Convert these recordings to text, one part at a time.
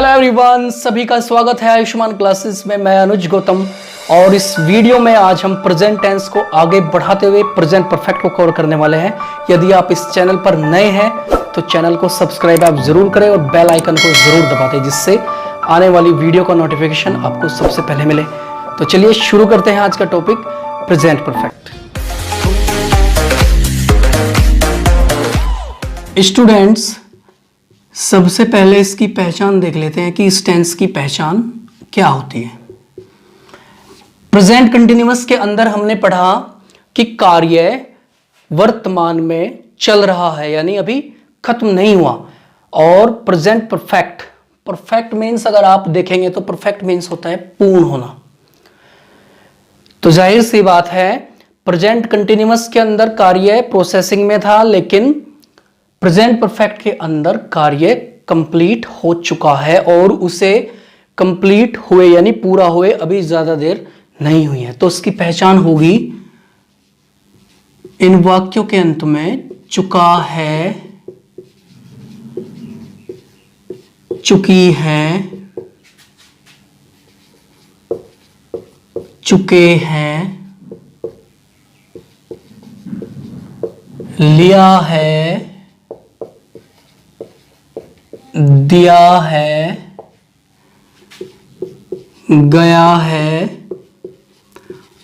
Hello everyone, सभी का स्वागत है आयुष्मान क्लासेस में। मैं अनुज गौतम और इस वीडियो में आज हम प्रेजेंट टेंस को आगे बढ़ाते हुए प्रेजेंट परफेक्ट को कवर करने वाले हैं। यदि आप इस चैनल पर नए हैं तो चैनल को सब्सक्राइब आप जरूर करें और बेल आइकन को जरूर दबा दें, जिससे आने वाली वीडियो का नोटिफिकेशन आपको सबसे पहले मिले। तो चलिए शुरू करते हैं आज का टॉपिक प्रेजेंट परफेक्ट। स्टूडेंट्स, सबसे पहले इसकी पहचान देख लेते हैं कि इस टेंस की पहचान क्या होती है। प्रेजेंट कंटिन्यूअस के अंदर हमने पढ़ा कि कार्य वर्तमान में चल रहा है, यानी अभी खत्म नहीं हुआ। और प्रेजेंट परफेक्ट, परफेक्ट मीन्स अगर आप देखेंगे तो परफेक्ट मीन्स होता है पूर्ण होना। तो जाहिर सी बात है प्रेजेंट कंटिन्यूअस के अंदर कार्य प्रोसेसिंग में था, लेकिन प्रेजेंट परफेक्ट के अंदर कार्य कंप्लीट हो चुका है और उसे कंप्लीट हुए यानी पूरा हुए अभी ज्यादा देर नहीं हुई है। तो उसकी पहचान होगी इन वाक्यों के अंत में चुका है, चुकी है, चुके हैं, लिया है, दिया है, गया है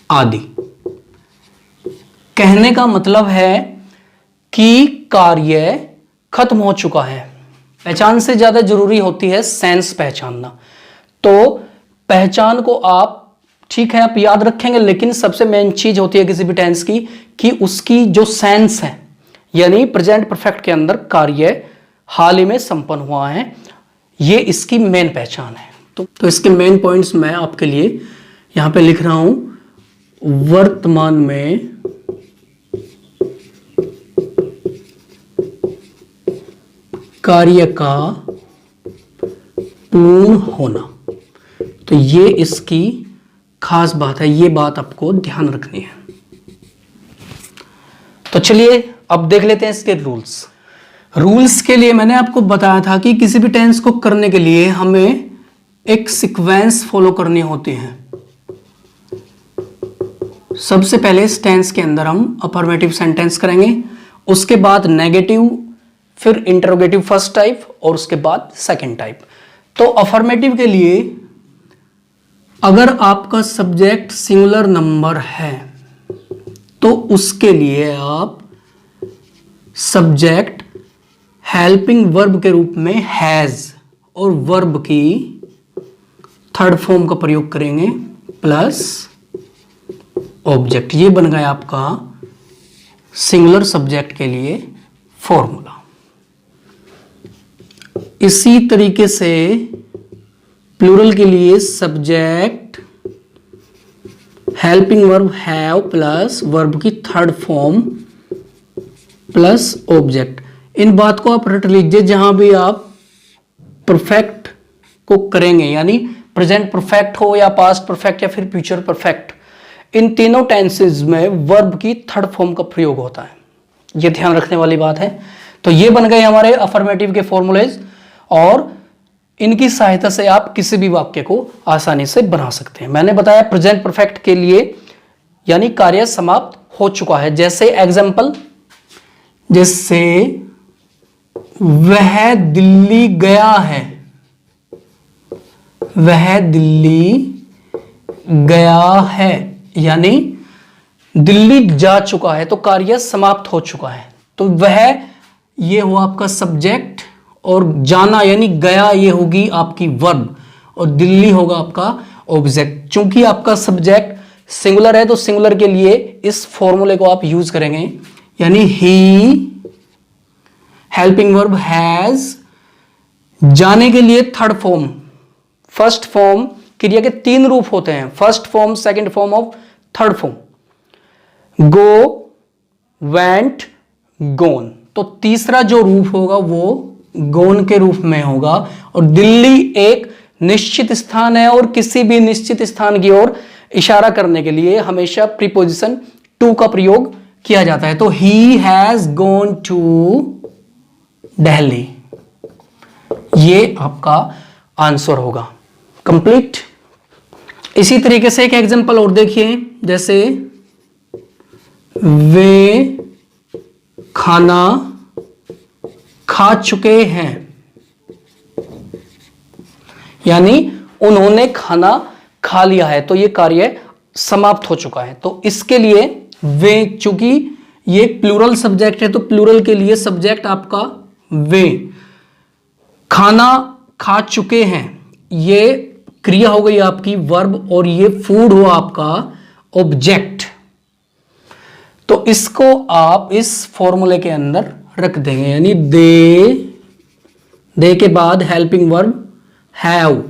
आदि। कहने का मतलब है कि कार्य खत्म हो चुका है। पहचान से ज्यादा जरूरी होती है सेंस पहचानना। तो पहचान को आप ठीक है आप याद रखेंगे, लेकिन सबसे मेन चीज होती है किसी भी टेंस की कि उसकी जो सेंस है, यानी प्रेजेंट परफेक्ट के अंदर कार्य हाल ही में संपन्न हुआ है, ये इसकी मेन पहचान है। तो इसके मेन पॉइंट्स मैं आपके लिए यहां पे लिख रहा हूं। वर्तमान में कार्य का पूर्ण होना, तो ये इसकी खास बात है, ये बात आपको ध्यान रखनी है। तो चलिए अब देख लेते हैं इसके रूल्स के लिए मैंने आपको बताया था कि किसी भी टेंस को करने के लिए हमें एक सीक्वेंस फॉलो करनी होती है। सबसे पहले इस टेंस के अंदर हम अफर्मेटिव सेंटेंस करेंगे, उसके बाद नेगेटिव, फिर इंटरोगेटिव फर्स्ट टाइप और उसके बाद सेकंड टाइप। तो अफर्मेटिव के लिए अगर आपका सब्जेक्ट सिंगुलर नंबर है तो उसके लिए आप सब्जेक्ट हेल्पिंग वर्ब के रूप में हैज और वर्ब की थर्ड फॉर्म का प्रयोग करेंगे प्लस ऑब्जेक्ट। ये बन गया आपका सिंगुलर सब्जेक्ट के लिए फॉर्मूला। इसी तरीके से प्लूरल के लिए subject helping verb have plus verb की थर्ड फॉर्म प्लस ऑब्जेक्ट। इन बात को आप रट लीजिए जहां भी आप परफेक्ट को करेंगे, यानी प्रेजेंट परफेक्ट हो या पास्ट परफेक्ट या फिर फ्यूचर परफेक्ट, इन तीनों टेंसेस में वर्ब की थर्ड फॉर्म का प्रयोग होता है। यह ध्यान रखने वाली बात है। तो ये बन गए हमारे अफर्मेटिव के फॉर्मूलेज और इनकी सहायता से आप किसी भी वाक्य को आसानी से बना सकते हैं। मैंने बताया प्रेजेंट परफेक्ट के लिए यानी कार्य समाप्त हो चुका है। जैसे एग्जाम्पल, जैसे वह दिल्ली गया है, वह दिल्ली गया है, यानी दिल्ली जा चुका है, तो कार्य समाप्त हो चुका है। तो वह ये हुआ आपका सब्जेक्ट और जाना यानी गया ये होगी आपकी वर्ब और दिल्ली होगा आपका ऑब्जेक्ट। चूंकि आपका सब्जेक्ट सिंगुलर है तो सिंगुलर के लिए इस फॉर्मूले को आप यूज करेंगे, यानी ही हेल्पिंग वर्ब हैज, जाने के लिए थर्ड फॉर्म, फर्स्ट फॉर्म क्रिया के तीन रूप होते हैं, फर्स्ट फॉर्म, सेकंड फॉर्म और थर्ड फॉर्म। गो, वेंट, गोन। तो तीसरा जो रूप होगा वो गोन के रूप में होगा। और दिल्ली एक निश्चित स्थान है और किसी भी निश्चित स्थान की ओर इशारा करने के लिए हमेशा प्रीपोजिशन टू का प्रयोग किया जाता है। तो he has gone to Delhi, ये आपका आंसर होगा। कंप्लीट। इसी तरीके से एक एग्जांपल और देखिए, जैसे वे खाना खा चुके हैं, यानी उन्होंने खाना खा लिया है, तो ये कार्य समाप्त हो चुका है। तो इसके लिए वे, चूंकि ये प्लूरल सब्जेक्ट है तो प्लूरल के लिए सब्जेक्ट आपका वे, खाना खा चुके हैं ये क्रिया हो गई आपकी वर्ब, और ये फूड हुआ आपका ऑब्जेक्ट। तो इसको आप इस फॉर्मूले के अंदर रख देंगे, यानी दे के बाद helping verb have.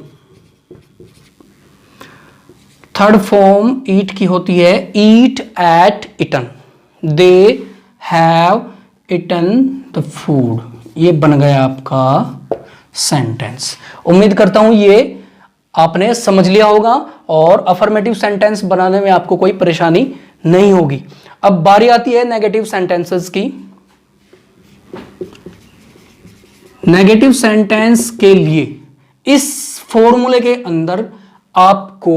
Third form eat की होती है, eat ate eaten, they have eaten the food. ये बन गया आपका सेंटेंस। उम्मीद करता हूं ये आपने समझ लिया होगा और अफर्मेटिव सेंटेंस बनाने में आपको कोई परेशानी नहीं होगी। अब बारी आती है नेगेटिव सेंटेंसेस की। नेगेटिव सेंटेंस के लिए इस फॉर्मूले के अंदर आपको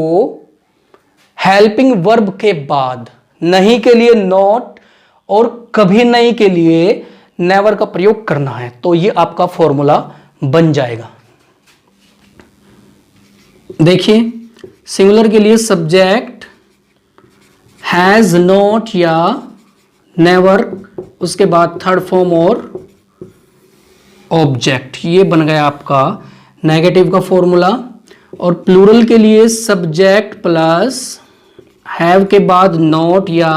हेल्पिंग वर्ब के बाद नहीं के लिए नॉट और कभी नहीं के लिए नेवर का प्रयोग करना है, तो ये आपका फॉर्मूला बन जाएगा। देखिए, सिंगुलर के लिए सब्जेक्ट हैज, नॉट या नेवर, उसके बाद थर्ड फॉर्म और ऑब्जेक्ट, ये बन गया आपका नेगेटिव का फॉर्मूला। और प्लूरल के लिए सब्जेक्ट प्लस हैव के बाद नॉट या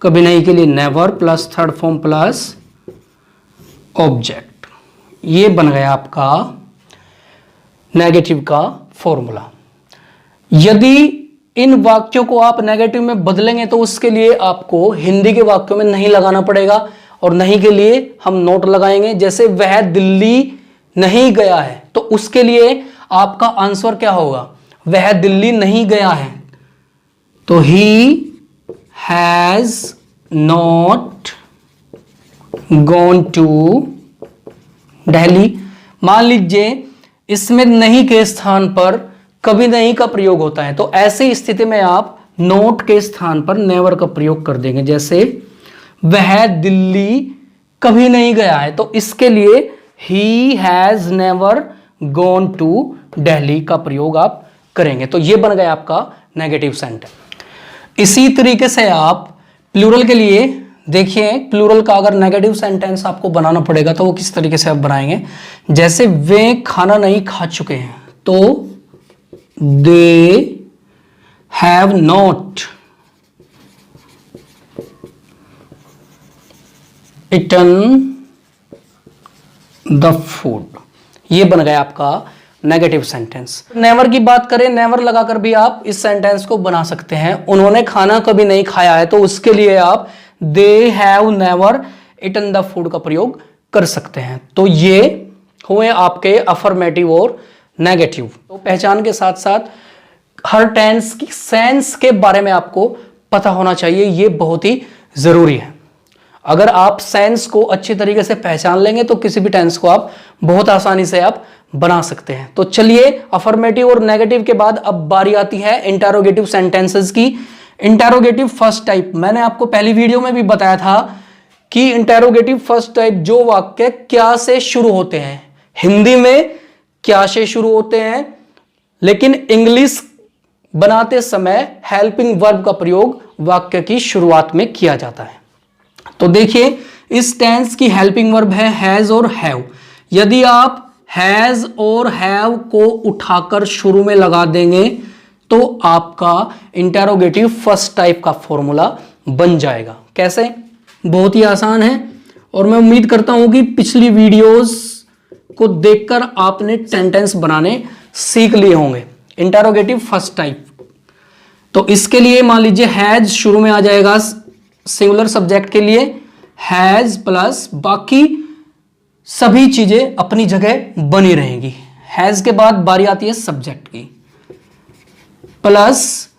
कभी नहीं के लिए never plus third form plus object, ये बन गया आपका नेगेटिव का फॉर्मूला। यदि इन वाक्यों को आप नेगेटिव में बदलेंगे तो उसके लिए आपको हिंदी के वाक्यों में नहीं लगाना पड़ेगा, और नहीं के लिए हम नोट लगाएंगे। जैसे वह दिल्ली नहीं गया है, तो उसके लिए आपका आंसर क्या होगा, वह दिल्ली नहीं गया है, तो he has not gone to Delhi. मान लीजिए इसमें नहीं के स्थान पर कभी नहीं का प्रयोग होता है, तो ऐसी स्थिति में आप नोट के स्थान पर नेवर का प्रयोग कर देंगे। जैसे वह दिल्ली कभी नहीं गया है, तो इसके लिए he has never gone to Delhi का प्रयोग आप करेंगे। तो ये बन गया आपका नेगेटिव सेंटेंस। इसी तरीके से आप प्लूरल के लिए देखिए, प्लूरल का अगर नेगेटिव सेंटेंस आपको बनाना पड़ेगा तो वो किस तरीके से आप बनाएंगे। जैसे वे खाना नहीं खा चुके हैं, तो they have not eaten the food, ये बन गया आपका नेगेटिव सेंटेंस। नेवर की बात करें, नेवर लगाकर भी आप इस सेंटेंस को बना सकते हैं। उन्होंने खाना कभी नहीं खाया है, तो उसके लिए आप they have never eaten the food का प्रयोग कर सकते हैं। तो ये हुए आपके अफर्मेटिव और नेगेटिव। तो पहचान के साथ साथ हर टेंस की सेंस के बारे में आपको पता होना चाहिए, ये बहुत ही जरूरी है। अगर आप सेंस को अच्छी तरीके से पहचान लेंगे तो किसी भी टेंस को आप बहुत आसानी से आप बना सकते हैं। तो चलिए, अफर्मेटिव और नेगेटिव के बाद अब बारी आती है इंटरोगेटिव सेंटेंसेस की। इंटरोगेटिव फर्स्ट टाइप, मैंने आपको पहली वीडियो में भी बताया था कि इंटरोगेटिव फर्स्ट टाइप जो वाक्य क्या से शुरू होते हैं, हिंदी में क्या से शुरू होते हैं, लेकिन इंग्लिश बनाते समय हेल्पिंग वर्ब का प्रयोग वाक्य की शुरुआत में किया जाता है। तो देखिए, इस टेंस की हेल्पिंग वर्ब है हैज और हैव। यदि आप हैज और हैव को उठाकर शुरू में लगा देंगे तो आपका इंटरोगेटिव फर्स्ट टाइप का फॉर्मूला बन जाएगा। कैसे? बहुत ही आसान है, और मैं उम्मीद करता हूं कि पिछली वीडियोस को देखकर आपने सेंटेंस बनाने सीख लिए होंगे। इंटरोगेटिव फर्स्ट टाइप, तो इसके लिए मान लीजिए हैज शुरू में आ जाएगा सिंगुलर सब्जेक्ट के लिए, हैज प्लस बाकी सभी चीजें अपनी जगह बनी रहेंगी। हैज के बाद बारी आती है सब्जेक्ट की, प्लस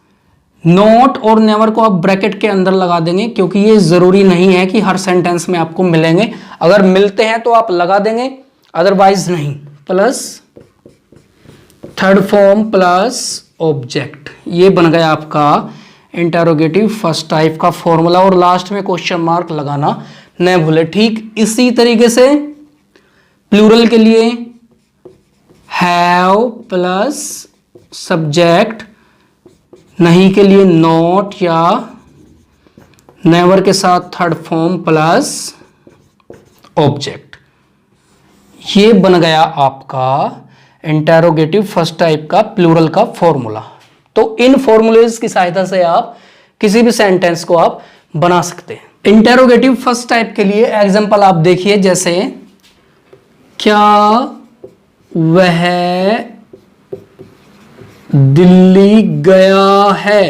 नॉट और नेवर को आप ब्रैकेट के अंदर लगा देंगे, क्योंकि ये जरूरी नहीं है कि हर सेंटेंस में आपको मिलेंगे। अगर मिलते हैं तो आप लगा देंगे, अदरवाइज नहीं। Plus third form plus object, ये बन गया आपका इंटेरोगेटिव फर्स्ट टाइप का फॉर्मूला। और लास्ट में क्वेश्चन मार्क लगाना न भूले। ठीक इसी तरीके से प्लूरल के लिए हैव प्लस सब्जेक्ट, नहीं के लिए नॉट या नेवर के साथ थर्ड फॉर्म प्लस ऑब्जेक्ट। ये बन गया आपका इंटेरोगेटिव फर्स्ट टाइप का प्लूरल का फॉर्मूला। तो इन फॉर्मूलेज की सहायता से आप किसी भी सेंटेंस को आप बना सकते हैं। इंटेरोगेटिव फर्स्ट टाइप के लिए एग्जांपल आप देखिए, जैसे क्या वह दिल्ली गया है,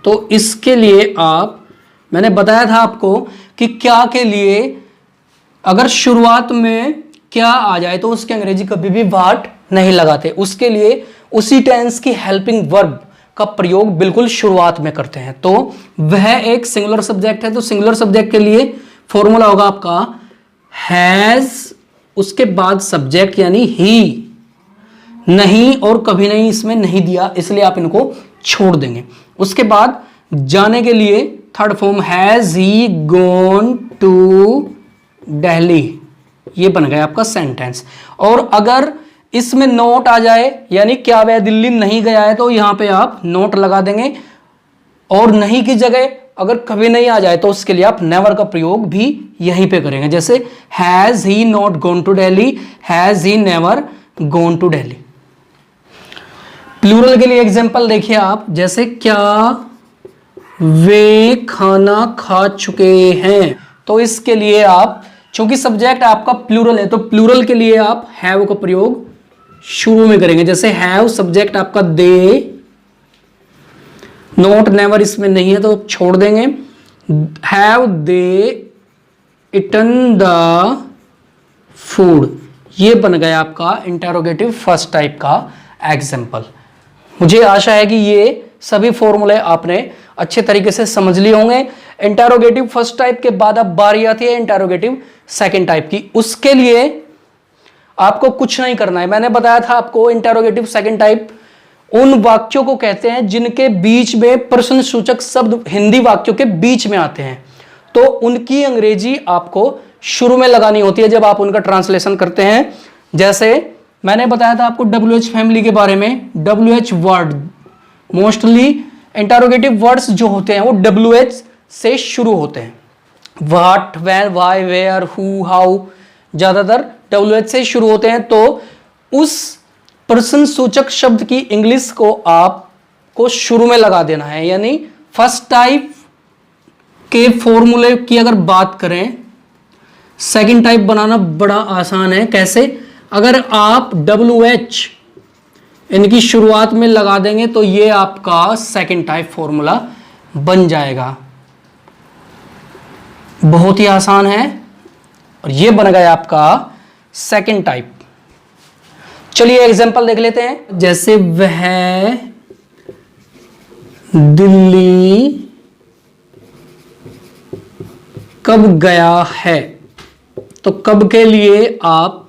तो इसके लिए आप, मैंने बताया था आपको कि क्या के लिए अगर शुरुआत में क्या आ जाए तो उसके अंग्रेजी कभी भी वाट नहीं लगाते, उसके लिए उसी टेंस की हेल्पिंग वर्ब का प्रयोग बिल्कुल शुरुआत में करते हैं। तो वह एक सिंगुलर सब्जेक्ट है, तो सिंगुलर सब्जेक्ट के लिए फॉर्मूला होगा आपका हैज, उसके बाद सब्जेक्ट यानी ही, नहीं और कभी नहीं इसमें नहीं दिया इसलिए आप इनको छोड़ देंगे। उसके बाद जाने के लिए third form has he gone to Delhi, ये बन गया आपका सेंटेंस। और अगर इसमें नोट आ जाए यानी क्या वह दिल्ली नहीं गया है, तो यहां पे आप नोट लगा देंगे। और नहीं की जगह अगर कभी नहीं आ जाए तो उसके लिए आप नेवर का प्रयोग भी यहीं पे करेंगे, जैसे has he not gone to Delhi, has he never gone to Delhi. Plural के लिए एग्जांपल देखिए आप, जैसे क्या वे खाना खा चुके हैं, तो इसके लिए आप, चूंकि सब्जेक्ट आपका प्लूरल है, तो प्लूरल के लिए आप हैव का प्रयोग शुरू में करेंगे, जैसे हैव सब्जेक्ट आपका दे, नॉट नेवर इसमें नहीं है तो छोड़ देंगे। Have they eaten the food, ये बन गया आपका इंटेरोगेटिव फर्स्ट टाइप का एग्जांपल। मुझे आशा है कि ये सभी फॉर्मूले आपने अच्छे तरीके से समझ लिए होंगे। इंटेरोगेटिव फर्स्ट टाइप के बाद अब बारी आती है इंटेरोगेटिव सेकंड टाइप की। उसके लिए आपको कुछ नहीं करना है। मैंने बताया था आपको इंटेरोगेटिव सेकंड टाइप उन वाक्यों को कहते हैं जिनके बीच में प्रश्न सूचक शब्द हिंदी वाक्यों के बीच में आते हैं, तो उनकी अंग्रेजी आपको शुरू में लगानी होती है जब आप उनका ट्रांसलेशन करते हैं। जैसे मैंने बताया था आपको WH फैमिली के बारे में, WH word, mostly interrogative words जो होते हैं वो WH से शुरू होते हैं। What, when, why, where, who, how, ज्यादातर WH से शुरू होते हैं। तो उस प्रश्न सूचक शब्द की इंग्लिश को आपको शुरू में लगा देना है। यानी फर्स्ट टाइप के फॉर्मूले की अगर बात करें, सेकंड टाइप बनाना बड़ा आसान है। कैसे? अगर आप WH इनकी शुरुआत में लगा देंगे तो ये आपका सेकंड टाइप फॉर्मूला बन जाएगा। बहुत ही आसान है और ये बन गया आपका सेकंड टाइप। चलिए एग्जांपल देख लेते हैं। जैसे वह दिल्ली कब गया है, तो कब के लिए आप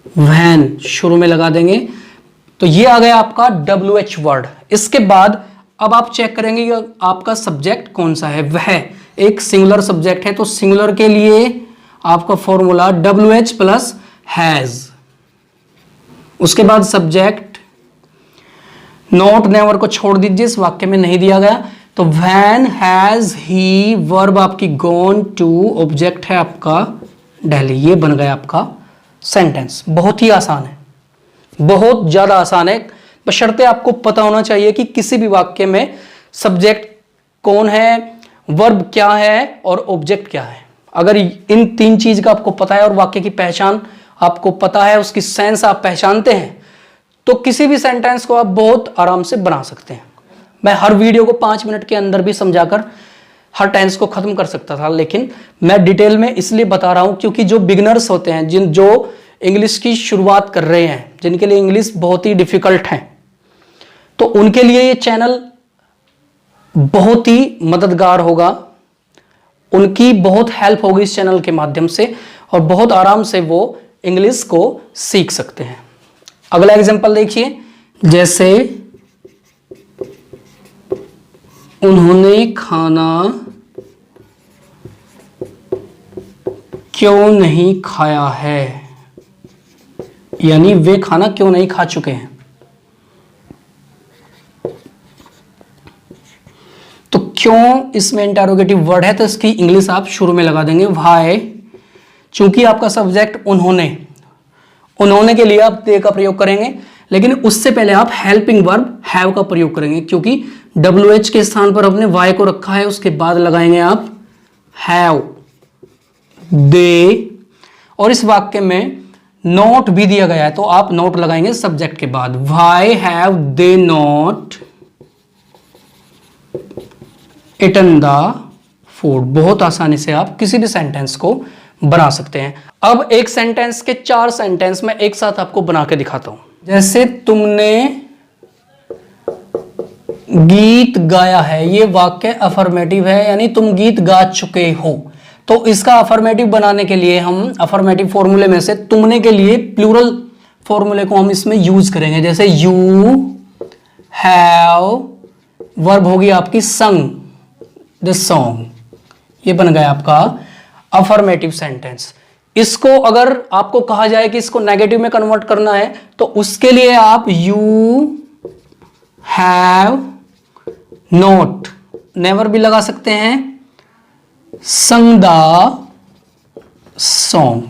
व्हेन शुरू में लगा देंगे, तो ये आ गया आपका WH वर्ड। इसके बाद अब आप चेक करेंगे कि आपका सब्जेक्ट कौन सा है। वह एक सिंगुलर सब्जेक्ट है, तो सिंगुलर के लिए आपका फॉर्मूला WH प्लस हैज। उसके बाद सब्जेक्ट, नॉट नेवर को छोड़ दीजिए, इस वाक्य में नहीं दिया गया। तो व्हेन, हैज, ही, वर्ब आपकी गॉन टू, ऑब्जेक्ट है आपका दिल्ली। ये बन गया आपका सेंटेंस। बहुत ही आसान है, बहुत ज्यादा आसान है, बशर्ते आपको पता होना चाहिए कि किसी भी वाक्य में सब्जेक्ट कौन है, वर्ब क्या है और ऑब्जेक्ट क्या है। अगर इन तीन चीज का आपको पता है और वाक्य की पहचान आपको पता है, उसकी सेंस आप पहचानते हैं, तो किसी भी सेंटेंस को आप बहुत आराम से बना सकते हैं। मैं हर वीडियो को 5 मिनट के अंदर भी समझाकर हर टेंस को खत्म कर सकता था, लेकिन मैं डिटेल में इसलिए बता रहा हूं क्योंकि जो बिगनर्स होते हैं, जो इंग्लिश की शुरुआत कर रहे हैं, जिनके लिए इंग्लिश बहुत ही डिफिकल्ट है, तो उनके लिए ये चैनल बहुत ही मददगार होगा। उनकी बहुत हेल्प होगी इस चैनल के माध्यम से और बहुत आराम से वो इंग्लिश को सीख सकते हैं। अगला एग्जांपल देखिए, जैसे उन्होंने खाना क्यों नहीं खाया है, यानी वे खाना क्यों नहीं खा चुके हैं। तो क्यों इसमें इंटरोगेटिव वर्ड है तो इसकी इंग्लिश आप शुरू में लगा देंगे व्हाई। चूंकि आपका सब्जेक्ट उन्होंने के लिए आप दे का प्रयोग करेंगे, लेकिन उससे पहले आप हेल्पिंग वर्ब हैव का प्रयोग करेंगे, क्योंकि WH के स्थान पर अपने वाई को रखा है, उसके बाद लगाएंगे आप हैव। दे, और इस वाक्य में नॉट भी दिया गया है तो आप नॉट लगाएंगे सब्जेक्ट के बाद। Why have they not eaten the food. बहुत आसानी से आप किसी भी सेंटेंस को बना सकते हैं। अब एक सेंटेंस के 4 सेंटेंस में एक साथ आपको बना के दिखाता हूं। जैसे तुमने गीत गाया है, ये वाक्य अफर्मेटिव है, यानी तुम गीत गा चुके हो। तो इसका अफर्मेटिव बनाने के लिए हम अफर्मेटिव फॉर्मूले में से तुमने के लिए प्लूरल फॉर्मूले को हम इसमें यूज करेंगे। जैसे यू हैव, वर्ब होगी आपकी संग, दिस सॉन्ग, ये बन गया आपका अफर्मेटिव सेंटेंस। इसको अगर आपको कहा जाए कि इसको नेगेटिव में कन्वर्ट करना है तो उसके लिए आप यू हैव नॉट, नेवर भी लगा सकते हैं, संग द सॉन्ग।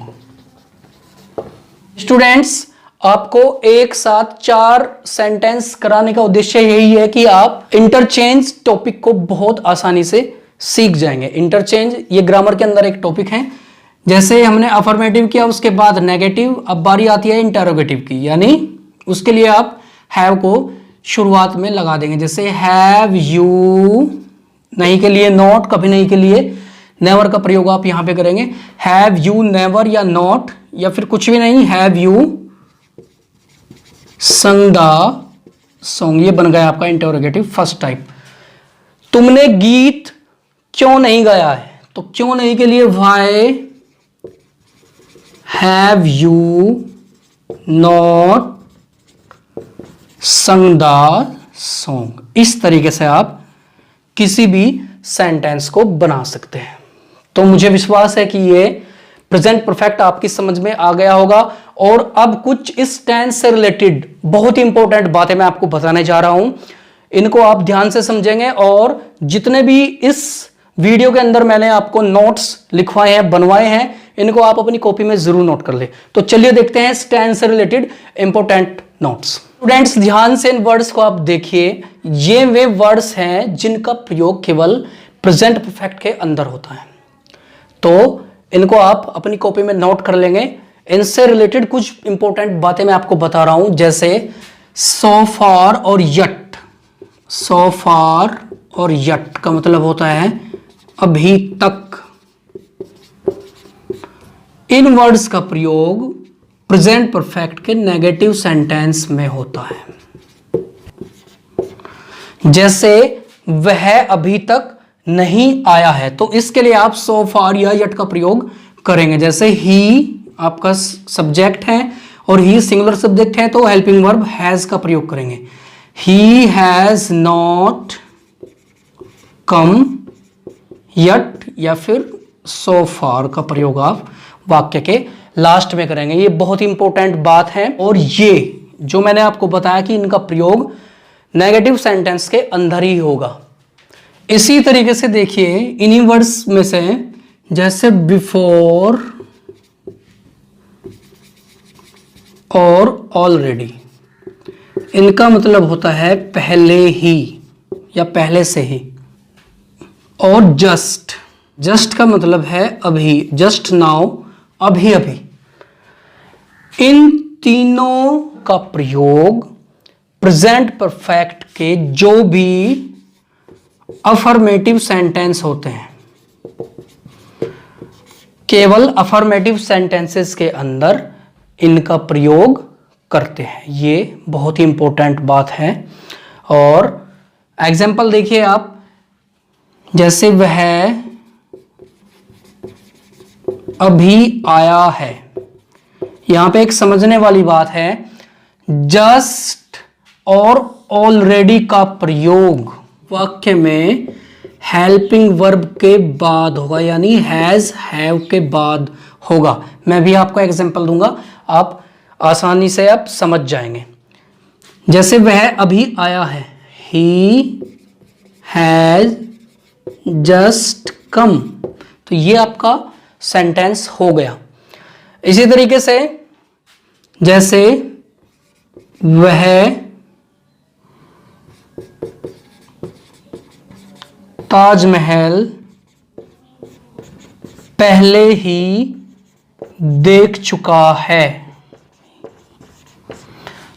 स्टूडेंट्स, आपको एक साथ 4 सेंटेंस कराने का उद्देश्य यही है कि आप इंटरचेंज टॉपिक को बहुत आसानी से सीख जाएंगे। इंटरचेंज ये ग्रामर के अंदर एक टॉपिक है। जैसे हमने अफर्मेटिव किया, उसके बाद नेगेटिव, अब बारी आती है इंटरोगेटिव की, यानी उसके लिए आप हैव को शुरुआत में लगा देंगे। जैसे हैव यू, नहीं के लिए नॉट, कभी नहीं के लिए नेवर का प्रयोग आप यहां पे करेंगे। हैव यू नेवर या नॉट या फिर कुछ भी नहीं, हैव यू संग द सॉन्ग, ये बन गया आपका इंटरोगेटिव फर्स्ट टाइप। तुमने गीत क्यों नहीं गाया है, तो क्यों नहीं के लिए व्हाई हैव यू नॉट संग द सॉन्ग। इस तरीके से आप किसी भी सेंटेंस को बना सकते हैं। तो मुझे विश्वास है कि ये प्रेजेंट परफेक्ट आपकी समझ में आ गया होगा। और अब कुछ इस टेंस से रिलेटेड बहुत ही इंपॉर्टेंट बातें मैं आपको बताने जा रहा हूं, इनको आप ध्यान से समझेंगे। और जितने भी इस वीडियो के अंदर मैंने आपको नोट्स लिखवाए हैं, बनवाए हैं, इनको आप अपनी कॉपी में जरूर नोट कर ले। तो चलिए देखते हैं इस टेंस से रिलेटेड इंपॉर्टेंट नोट्स। स्टूडेंट्स, ध्यान से इन वर्ड्स को आप देखिए। ये वे वर्ड्स हैं जिनका प्रयोग केवल प्रेजेंट परफेक्ट के अंदर होता है, तो इनको आप अपनी कॉपी में नोट कर लेंगे। इनसे रिलेटेड कुछ इंपॉर्टेंट बातें मैं आपको बता रहा हूं, जैसे सो फार और यट। सो फार और यट का मतलब होता है अभी तक। इन वर्ड्स का प्रयोग प्रेजेंट परफेक्ट के नेगेटिव सेंटेंस में होता है। जैसे वह अभी तक नहीं आया है, तो इसके लिए आप सो फार या यट का प्रयोग करेंगे। जैसे ही आपका सब्जेक्ट है और ही सिंगुलर सब्जेक्ट है, तो हेल्पिंग वर्ब हैज का प्रयोग करेंगे। ही हैज नॉट कम यट, या फिर सो फार का प्रयोग आप वाक्य के लास्ट में करेंगे। ये बहुत ही इंपॉर्टेंट बात है। और ये जो मैंने आपको बताया कि इनका प्रयोग नेगेटिव सेंटेंस के अंदर ही होगा। इसी तरीके से देखिए इन्हीं वर्ड्स में से, जैसे बिफोर और ऑलरेडी, इनका मतलब होता है पहले ही या पहले से ही। और जस्ट, जस्ट का मतलब है अभी, जस्ट नाउ, अभी अभी। इन तीनों का प्रयोग प्रेजेंट परफेक्ट के जो भी अफर्मेटिव सेंटेंस होते हैं, केवल अफर्मेटिव सेंटेंसेस के अंदर इनका प्रयोग करते हैं। ये बहुत ही इंपॉर्टेंट बात है। और एग्जाम्पल देखिए आप, जैसे वह अभी आया है, यहां पे एक समझने वाली बात है जस्ट और ऑलरेडी का प्रयोग वाक्य में हेल्पिंग वर्ब के बाद होगा, यानी हैज हैव के बाद होगा। मैं भी आपको एग्जांपल दूंगा, आप आसानी से आप समझ जाएंगे। जैसे वह अभी आया है, ही हैज जस्ट कम, तो ये आपका सेंटेंस हो गया। इसी तरीके से जैसे वह ताजमहल पहले ही देख चुका है,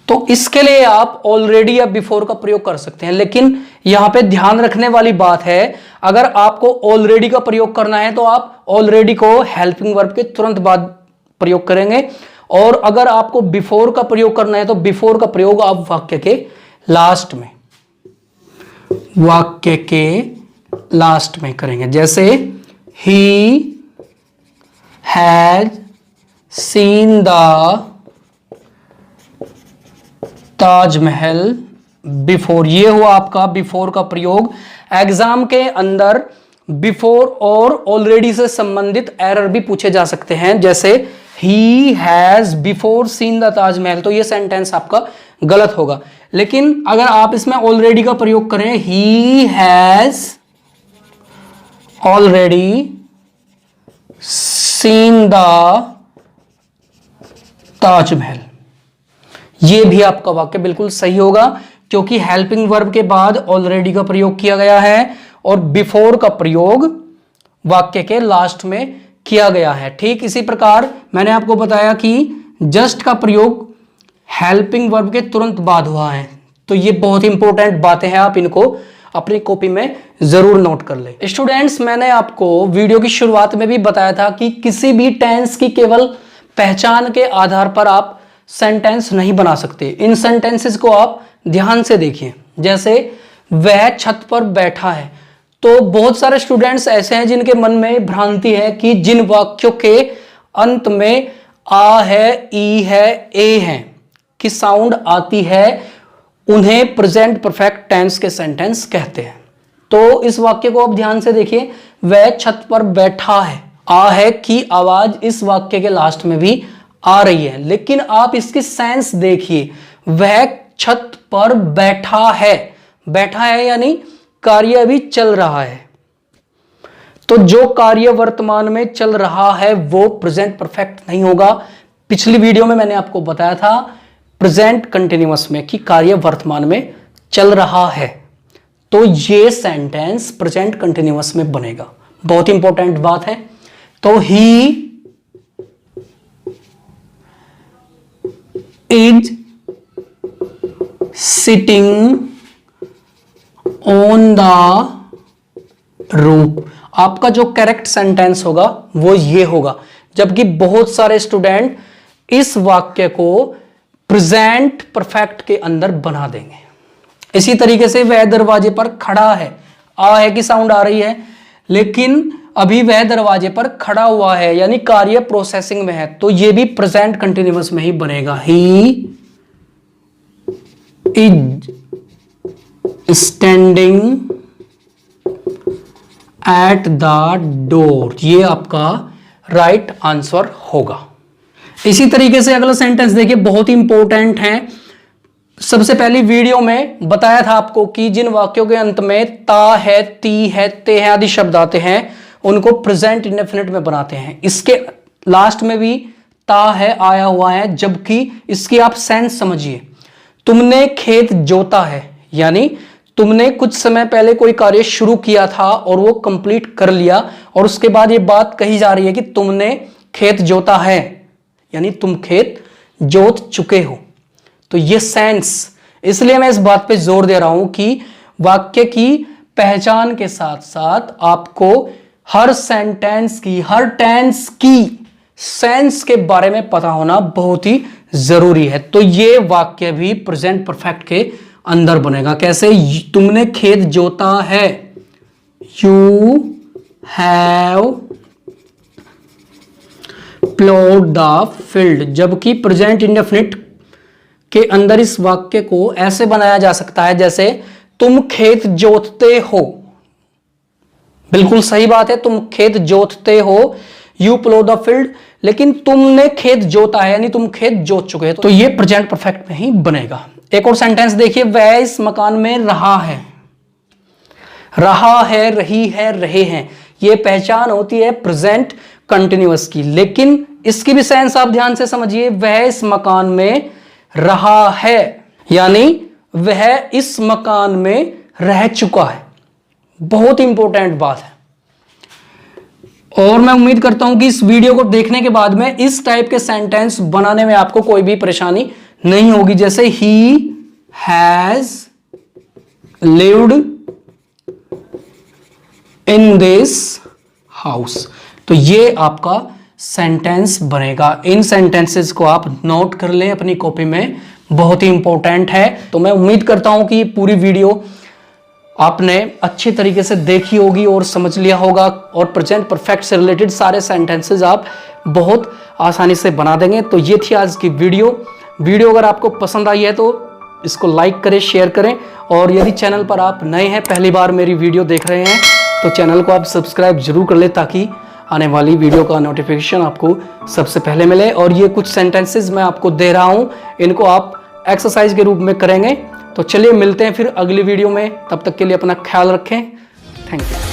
तो इसके लिए आप ऑलरेडी या बिफोर का प्रयोग कर सकते हैं। लेकिन यहां पे ध्यान रखने वाली बात है, अगर आपको ऑलरेडी का प्रयोग करना है तो आप ऑलरेडी को हेल्पिंग वर्ब के तुरंत बाद प्रयोग करेंगे, और अगर आपको बिफोर का प्रयोग करना है तो बिफोर का प्रयोग आप वाक्य के लास्ट में, वाक्य के लास्ट में करेंगे। जैसे he has seen the Taj Mahal before, ये हुआ आपका बिफोर का प्रयोग। एग्जाम के अंदर बिफोर और ऑलरेडी से संबंधित एरर भी पूछे जा सकते हैं, जैसे he has before seen the Taj Mahal, तो ये सेंटेंस आपका गलत होगा। लेकिन अगर आप इसमें ऑलरेडी का प्रयोग करें, he has already seen the Taj Mahal, ये भी आपका वाक्य बिल्कुल सही होगा, क्योंकि हेल्पिंग वर्ब के बाद ऑलरेडी का प्रयोग किया गया है और बिफोर का प्रयोग वाक्य के लास्ट में किया गया है। ठीक इसी प्रकार मैंने आपको बताया कि जस्ट का प्रयोग हेल्पिंग वर्ब के तुरंत बाद हुआ है, तो ये बहुत इंपॉर्टेंट बातें हैं, आप इनको अपनी कॉपी में जरूर नोट कर ले। स्टूडेंट्स, मैंने आपको वीडियो की शुरुआत में भी बताया था कि किसी भी टेंस की केवल पहचान के आधार पर आप सेंटेंस नहीं बना सकते। इन सेंटेंसेस को आप ध्यान से देखिए। जैसे वह छत पर बैठा है, तो बहुत सारे स्टूडेंट्स ऐसे हैं जिनके मन में भ्रांति है कि जिन वाक्यों के अंत में आ है, ई है, ए है की साउंड आती है, उन्हें प्रेजेंट परफेक्ट टेंस के सेंटेंस कहते हैं। तो इस वाक्य को आप ध्यान से देखिए, वह छत पर बैठा है, आ है की आवाज इस वाक्य के लास्ट में भी आ रही है, लेकिन आप इसकी सेंस देखिए, वह छत पर बैठा है, बैठा है यानी कार्य अभी चल रहा है, तो जो कार्य वर्तमान में चल रहा है वो प्रेजेंट परफेक्ट नहीं होगा। पिछली वीडियो में मैंने आपको बताया था प्रेजेंट कंटिन्यूअस में कि कार्य वर्तमान में चल रहा है, तो ये सेंटेंस प्रेजेंट कंटिन्यूअस में बनेगा। बहुत इंपॉर्टेंट बात है। तो he is sitting on the roof, आपका जो करेक्ट सेंटेंस होगा वो ये होगा, जबकि बहुत सारे स्टूडेंट इस वाक्य को प्रेजेंट परफेक्ट के अंदर बना देंगे। इसी तरीके से वह दरवाजे पर खड़ा है, आ है की साउंड आ रही है, लेकिन अभी वह दरवाजे पर खड़ा हुआ है यानी कार्य प्रोसेसिंग में है, तो ये भी प्रेजेंट कंटिन्यूअस में ही बनेगा। He is standing at the door, ये आपका राइट आंसर होगा। इसी तरीके से अगला सेंटेंस देखिए, बहुत इंपॉर्टेंट है। सबसे पहली वीडियो में बताया था आपको कि जिन वाक्यों के अंत में ता है, ती है, ते हैं आदि शब्द आते हैं उनको प्रेजेंट इंडेफिनिट में बनाते हैं। इसके लास्ट में भी ता है आया हुआ है, जबकि इसकी आप सेंस समझिए। तुमने खेत जोता है यानी तुमने कुछ समय पहले कोई कार्य शुरू किया था और वो कंप्लीट कर लिया, और उसके बाद ये बात कही जा रही है कि तुमने खेत जोता है यानी तुम खेत जोत चुके हो, तो ये सेंस। इसलिए मैं इस बात पे जोर दे रहा हूं कि वाक्य की पहचान के साथ साथ आपको हर सेंटेंस की, हर टेंस की सेंस के बारे में पता होना बहुत ही जरूरी है। तो ये वाक्य भी प्रेजेंट परफेक्ट के अंदर बनेगा। कैसे? तुमने खेत जोता है, यू हैव प्लोड द फील्ड, जबकि प्रेजेंट इंडेफिनिट के अंदर इस वाक्य को ऐसे बनाया जा सकता है जैसे तुम खेत जोतते हो। बिल्कुल सही बात है, तुम खेत जोतते हो, यू प्लो द फील्ड, लेकिन तुमने खेत जोता है यानी तुम खेत जोत चुके हो, तो ये प्रेजेंट परफेक्ट में ही बनेगा। एक और सेंटेंस देखिए, वह इस मकान में रहा है। रहा है, रही है, रहे हैं, ये पहचान होती है प्रेजेंट कंटिन्यूअस की, लेकिन इसकी भी सेंस आप ध्यान से समझिए। वह इस मकान में रहा है यानी वह इस मकान में रह चुका है। बहुत इंपॉर्टेंट बात है। और मैं उम्मीद करता हूं कि इस वीडियो को देखने के बाद में इस टाइप के सेंटेंस बनाने में आपको कोई भी परेशानी नहीं होगी। जैसे he has lived in this house, तो ये आपका सेंटेंस बनेगा। इन सेंटेंसेस को आप नोट कर लें अपनी कॉपी में, बहुत ही इंपॉर्टेंट है। तो मैं उम्मीद करता हूं कि पूरी वीडियो आपने अच्छी तरीके से देखी होगी और समझ लिया होगा, और प्रेजेंट परफेक्ट से रिलेटेड सारे सेंटेंसेस आप बहुत आसानी से बना देंगे। तो ये थी आज की वीडियो अगर आपको पसंद आई है तो इसको लाइक करें, शेयर करें, और यदि चैनल पर आप नए हैं, पहली बार मेरी वीडियो देख रहे हैं, तो चैनल को आप सब्सक्राइब जरूर कर ले ताकि आने वाली वीडियो का नोटिफिकेशन आपको सबसे पहले मिले। और ये कुछ सेंटेंसेस मैं आपको दे रहा हूं, इनको आप एक्सरसाइज के रूप में करेंगे। तो चलिए मिलते हैं फिर अगली वीडियो में, तब तक के लिए अपना ख्याल रखें। Thank you.